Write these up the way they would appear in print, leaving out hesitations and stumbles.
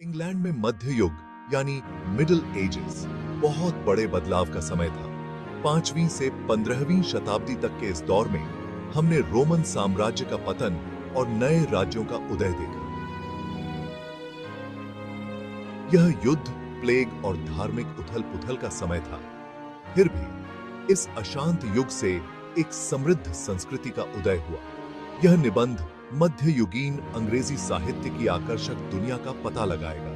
England में मध्य युग यानी मिडिल एजेस बहुत बड़े बदलाव का समय था। 5वीं से 15वीं शताब्दी तक के इस दौर में हमने रोमन साम्राज्य का पतन और नए राज्यों का उदय देखा। यह युद्ध, प्लेग और धार्मिक उथल-पुथल का समय था। फिर भी इस अशांत युग से एक समृद्ध संस्कृति का उदय हुआ। यह निबंध मध्ययुगीन अंग्रेजी साहित्य की आकर्षक दुनिया का पता लगाएगा।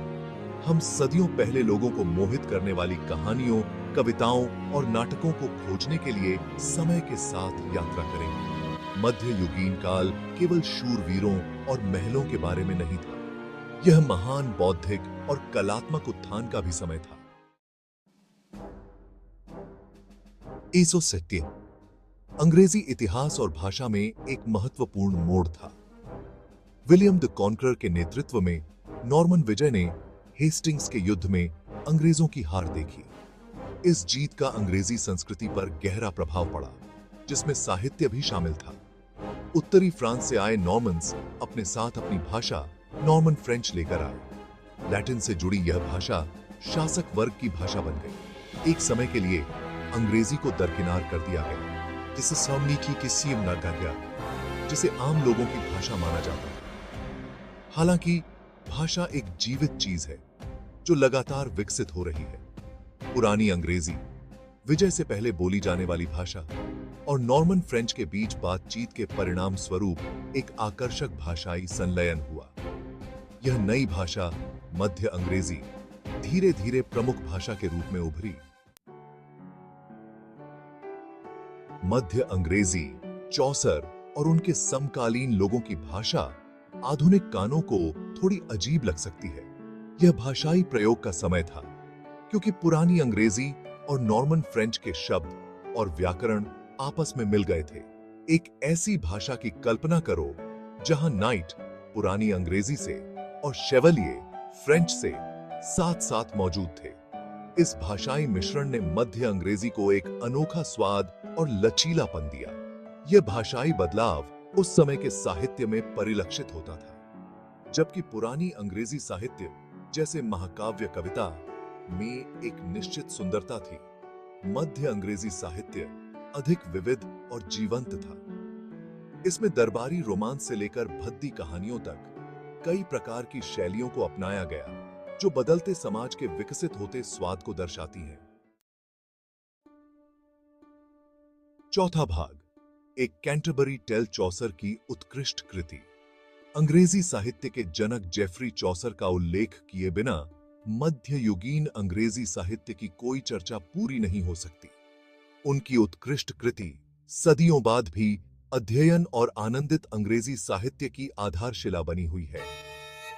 हम सदियों पहले लोगों को मोहित करने वाली कहानियों, कविताओं और नाटकों को खोजने के लिए समय के साथ यात्रा करेंगे। मध्ययुगीन काल केवल शूरवीरों और महलों के बारे में नहीं था। यह महान बौद्धिक और कलात्मक उत्थान का भी समय था। ईसो सत्य अंग्रेजी इतिहास और भाषा में एक महत्वपूर्ण मोड़ था। विलियम द कॉन्करर के नेतृत्व में नॉर्मन विजय ने हेस्टिंग्स के युद्ध में अंग्रेजों की हार देखी। इस जीत का अंग्रेजी संस्कृति पर गहरा प्रभाव पड़ा, जिसमें साहित्य भी शामिल था। उत्तरी फ्रांस से आए नॉर्मन्स अपने साथ अपनी भाषा नॉर्मन फ्रेंच लेकर आए। लैटिन से जुड़ी यह भाषा शासक वर्ग की भाषा बन गई। एक समय के लिए अंग्रेजी को दरकिनार कर दिया गया, जिसे सामनीकी की सीम न कहा गया, जिसे आम लोगों की भाषा माना जाता है। हालांकि भाषा एक जीवित चीज है जो लगातार विकसित हो रही है। पुरानी अंग्रेजी, विजय से पहले बोली जाने वाली भाषा, और नॉर्मन फ्रेंच के बीच बातचीत के परिणाम स्वरूप एक आकर्षक भाषाई संलयन हुआ। यह नई भाषा, मध्य अंग्रेजी, धीरे धीरे प्रमुख भाषा के रूप में उभरी। मध्य अंग्रेजी, चौसर और उनके समकालीन लोगों की भाषा आधुनिक कानों को थोड़ी अजीब लग सकती है। यह भाषाई प्रयोग का समय था, क्योंकि पुरानी अंग्रेजी और नॉर्मन फ्रेंच के शब्द और व्याकरण आपस में मिल गए थे। एक ऐसी भाषा की कल्पना करो जहां नाइट पुरानी अंग्रेजी से और शेवलिये फ्रेंच से साथ साथ मौजूद थे। इस भाषाई मिश्रण ने मध्य अंग्रेजी को एक अनोखा स्वाद और लचीलापन दिया। यह भाषाई बदलाव उस समय के साहित्य में परिलक्षित होता था, जबकि पुरानी अंग्रेजी साहित्य जैसे महाकाव्य कविता में एक निश्चित सुंदरता थी, मध्य अंग्रेजी साहित्य अधिक विविध और जीवंत था। इसमें दरबारी रोमांस से लेकर भद्दी कहानियों तक कई प्रकार की शैलियों को अपनाया गया, जो बदलते समाज के विकसित होते स्वाद को दर्शाती हैं। चौथा भाग, एक कैंटरबरी टेल चौसर की उत्कृष्ट कृति। अंग्रेजी साहित्य के जनक जेफरी चौसर का उल्लेख किए बिना मध्ययुगीन अंग्रेजी साहित्य की कोई चर्चा पूरी नहीं हो सकती। उनकी उत्कृष्ट कृति सदियों बाद भी अध्ययन और आनंदित अंग्रेजी साहित्य की आधारशिला बनी हुई है।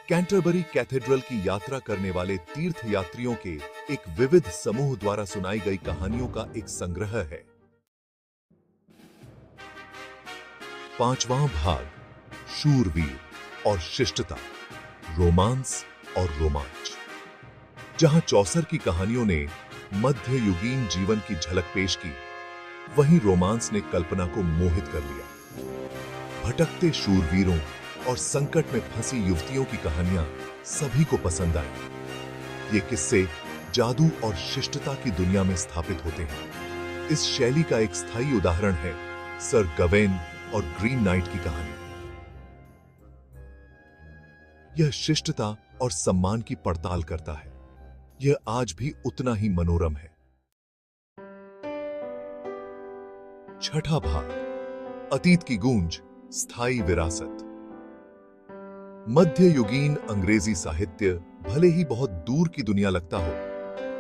कैंटरबरी कैथेड्रल की यात्रा करने वाले तीर्थयात्रियों के एक विविध समूह द्वारा सुनाई गई कहानियों का एक संग्रह है। पांचवां भाग, शूरवीर और शिष्टता, रोमांस और रोमांच। जहां चौसर की कहानियों ने मध्ययुगीन जीवन की झलक पेश की, वहीं रोमांस ने कल्पना को मोहित कर लिया। भटकते शूरवीरों और संकट में फंसी युवतियों की कहानियां सभी को पसंद आई। ये किस्से जादू और शिष्टता की दुनिया में स्थापित होते हैं। इस शैली का एक स्थायी उदाहरण है सर गवेन और ग्रीन नाइट की कहानी। यह शिष्टता और सम्मान की पड़ताल करता है। यह आज भी उतना ही मनोरम है। छठा भाग, अतीत की गूंज, स्थायी विरासत। मध्ययुगीन अंग्रेजी साहित्य भले ही बहुत दूर की दुनिया लगता हो,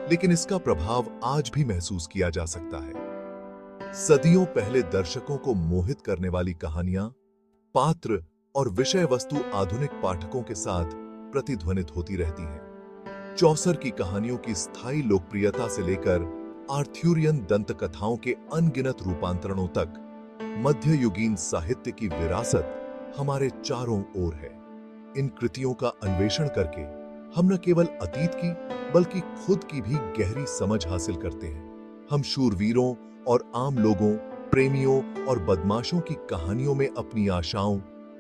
लेकिन इसका प्रभाव आज भी महसूस किया जा सकता है। सदियों पहले दर्शकों को मोहित करने वाली कहानियां, पात्र और विषय वस्तु आधुनिक पाठकों के साथ प्रतिध्वनित होती रहती हैं। चौसर की कहानियों की स्थायी लोकप्रियता से लेकर आर्थ्यूरियन दंतकथाओं के अनगिनत रूपांतरणों तक मध्ययुगीन साहित्य की विरासत हमारे चारों ओर है। इन कृतियों का अन्वेषण करके हम न केवल अतीत की बल्कि खुद की भी गहरी समझ हासिल करते हैं। हम शूरवीरों और आम लोगों, प्रेमियों और बदमाशों की कहानियों में अपनी आशाओं,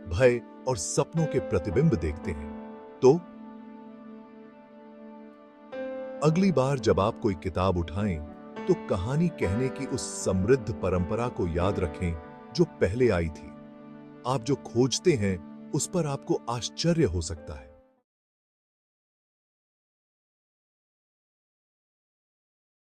भय और सपनों के प्रतिबिंब देखते हैं। तो अगली बार जब आप कोई किताब उठाएं, तो कहानी कहने की उस समृद्ध परंपरा को याद रखें जो पहले आई थी। आप जो खोजते हैं, उस पर आपको आश्चर्य हो सकता है।